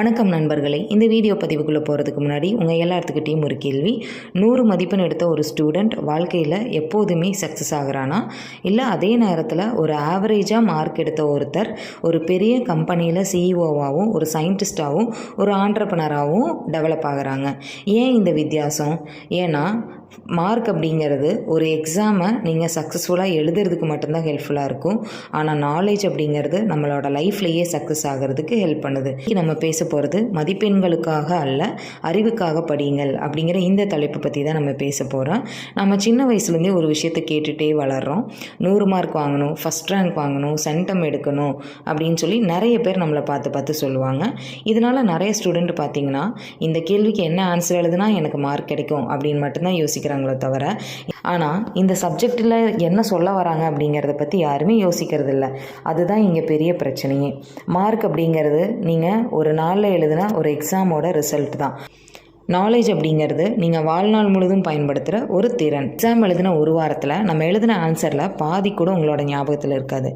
வணக்கம் நண்பர்களே, இந்த வீடியோ பதிவுக்குள்ளே போகிறதுக்கு முன்னாடி உங்கள் எல்லாத்துக்கிட்டையும் ஒரு கேள்வி. 100 மதிப்பெண் எடுத்த ஒரு ஸ்டூடெண்ட் வாழ்க்கையில் எப்போதுமே சக்ஸஸ் ஆகுறானா, இல்லை அதே நேரத்தில் ஒரு ஆவரேஜாக மார்க் எடுத்த ஒருத்தர் ஒரு பெரிய கம்பெனியில் சிஇஓவாகவும் ஒரு சயின்டிஸ்டாகவும் ஒரு ஆண்டர்ப்ரனராகவும் டெவலப் ஆகுறாங்க? ஏன் இந்த வித்தியாசம்? ஏன்னா மார்க் அப்படிங்கிறது ஒரு எக்ஸாமை நீங்கள் சக்ஸஸ்ஃபுல்லாக எழுதுறதுக்கு மட்டும்தான் ஹெல்ப்ஃபுல்லாக இருக்கும். ஆனால் நாலேஜ் அப்படிங்கிறது நம்மளோட லைஃப்லேயே சக்ஸஸ் ஆகிறதுக்கு ஹெல்ப் பண்ணுது. நம்ம பேச போகிறது மதிப்பெண்களுக்காக அல்ல, அறிவுக்காக படியுங்கள் அப்படிங்கிற இந்த தலைப்பை பற்றி தான் நம்ம பேச போகிறோம். நம்ம சின்ன வயசுலேருந்தே ஒரு விஷயத்தை கேட்டுகிட்டே வளர்கிறோம். 100 மார்க் வாங்கணும், ஃபஸ்ட் ரேங்க் வாங்கணும், சென்டம் எடுக்கணும் அப்படின்னு சொல்லி நிறைய பேர் நம்மளை பார்த்து சொல்லுவாங்க. இதனால் நிறைய ஸ்டூடெண்ட் பார்த்திங்கன்னா இந்த கேள்விக்கு என்ன ஆன்சர் எழுதுனா எனக்கு மார்க் கிடைக்கும் அப்படின்னு மட்டும்தான் யோசிக்கிறாங்களோ தவிர, ஆனால் இந்த சப்ஜெக்டில் என்ன சொல்ல வராங்க அப்படிங்கிறத பற்றி யாருமே யோசிக்கிறது இல்லை. அதுதான் இங்கே பெரிய பிரச்சனையே. மார்க் அப்படிங்கிறது நீங்கள் ஒரு நாளில் எழுதின ஒரு எக்ஸாமோட ரிசல்ட் தான். நாலேஜ் அப்படிங்கிறது நீங்கள் வாழ்நாள் முழுதும் பயன்படுத்துகிற ஒரு திறன். எக்ஸாம் எழுதின ஒரு வாரத்தில் நம்ம எழுதின ஆன்சரில் பாதி கூட உங்களோட ஞாபகத்தில் இருக்காது.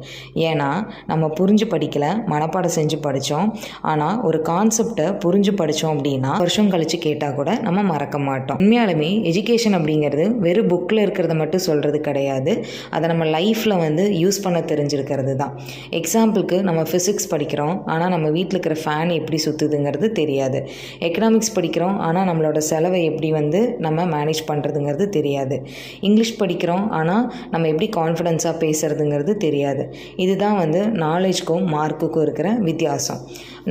ஏன்னா நம்ம புரிஞ்சு படிக்கலை, மனப்பாடம் செஞ்சு படித்தோம். ஆனால் ஒரு கான்செப்டை புரிஞ்சு படித்தோம் அப்படின்னா வருஷம் கழித்து கேட்டால் கூட நம்ம மறக்க மாட்டோம். உண்மையாலுமே எஜுகேஷன் அப்படிங்கிறது வெறும் புக்கில் இருக்கிறத மட்டும் சொல்கிறது கிடையாது, அதை நம்ம லைஃப்பில் யூஸ் பண்ண தெரிஞ்சிருக்கிறது தான். எக்ஸாம்பிளுக்கு நம்ம ஃபிசிக்ஸ் படிக்கிறோம், ஆனால் நம்ம வீட்டில் இருக்கிற ஃபேன் எப்படி சுற்றுதுங்கிறது தெரியாது. எக்கனாமிக்ஸ் படிக்கிறோம், ஆனால் நம்மளோட செலவை எப்படி நம்ம மேனேஜ் பண்ணுறதுங்கிறது தெரியாது. இங்கிலீஷ் படிக்கிறோம், ஆனால் நம்ம எப்படி கான்ஃபிடென்ஸாக பேசுகிறதுங்கிறது தெரியாது. இதுதான் நாலேஜ்க்கும் மார்க்குக்கும் இருக்கிற வித்தியாசம்.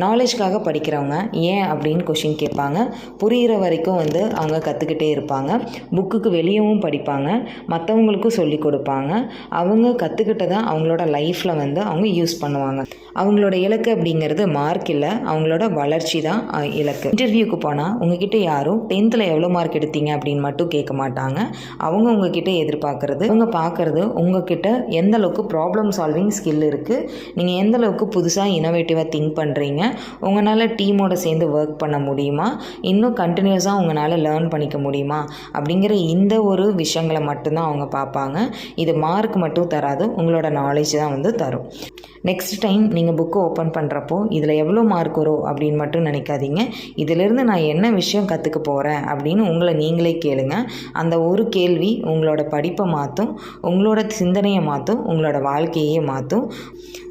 நாலேஜ்க்காக படிக்கிறவங்க ஏன் அப்படின்னு கொஷின் கேட்பாங்க. புரிகிற வரைக்கும் அவங்க கற்றுக்கிட்டே இருப்பாங்க. புக்குக்கு வெளியவும் படிப்பாங்க, மற்றவங்களுக்கும் சொல்லி கொடுப்பாங்க. அவங்க கற்றுக்கிட்டதை அவங்களோட லைஃப்பில் அவங்க யூஸ் பண்ணுவாங்க. அவங்களோட இலக்கு அப்படிங்கிறது மார்க் இல்லை, அவங்களோட வளர்ச்சி தான் இலக்கு. இன்டர்வியூக்கு போனால் உங்ககிட்ட யாரும் 10th எவ்வளோ மார்க் எடுத்தீங்க அப்படின்னு மட்டும் கேட்க மாட்டாங்க. அவங்க உங்ககிட்ட எதிர்பார்க்குறது, அவங்க பார்க்குறது உங்ககிட்ட எந்த அளவுக்கு ப்ராப்ளம் சால்விங் ஸ்கில் இருக்குது, நீங்கள் எந்த அளவுக்கு புதுசாக இனோவேட்டிவாக திங்க் பண்ணுறீங்க, உங்களால் டீமோட சேர்ந்து ஒர்க் பண்ண முடியுமா, இன்னும் கண்டினியூஸாக உங்களால் லேர்ன் பண்ணிக்க முடியுமா அப்படிங்கிற இந்த ஒரு விஷயங்களை மட்டும்தான் அவங்க பார்ப்பாங்க. இது மார்க் மட்டும் தராது, உங்களோட நாலேஜ் தான் தரும். நெக்ஸ்ட் டைம் நீங்கள் புக்கை ஓப்பன் பண்ணுறப்போ இதில் எவ்வளோ மார்க் வரும் அப்படின்னு மட்டும் நினைக்காதீங்க. இதிலிருந்து நான் என்ன விஷயம் கற்றுக்க போகிறேன் அப்படின்னு உங்களை நீங்களே கேளுங்க. அந்த ஒரு கேள்வி உங்களோட படிப்பை மாற்றும், உங்களோட சிந்தனையை மாற்றும், உங்களோட வாழ்க்கையே மாற்றும்.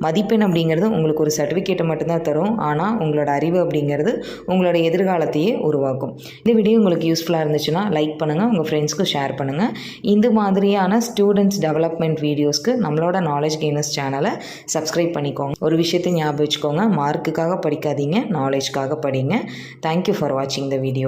மதிப்பெண் அப்படிங்கிறது உங்களுக்கு ஒரு சர்டிஃபிகேட்டை மட்டும்தான் தரும், ஆனால் உங்களோட அறிவு அப்படிங்கிறது உங்களோட எதிர்காலத்தையே உருவாக்கும். இந்த வீடியோ உங்களுக்கு யூஸ்ஃபுல்லாக இருந்துச்சுன்னா லைக் பண்ணுங்கள், உங்கள் ஃப்ரெண்ட்ஸ்க்கு ஷேர் பண்ணுங்கள். இந்த மாதிரியான ஸ்டூடெண்ட்ஸ் டெவலப்மெண்ட் வீடியோஸ்க்கு நம்மளோட நாலேஜ் கெய்னர்ஸ் சேனலை சப்ஸ்கிரைப் பண்ணிக்கோங்க. ஒரு விஷயத்தை ஞாபகம் வச்சுக்கோங்க, மார்க்குக்காக படிக்காதீங்க, நாலேஜ்க்காக படிங்க. தேங்க்யூ ஃபார் வாட்சிங் த வீடியோ.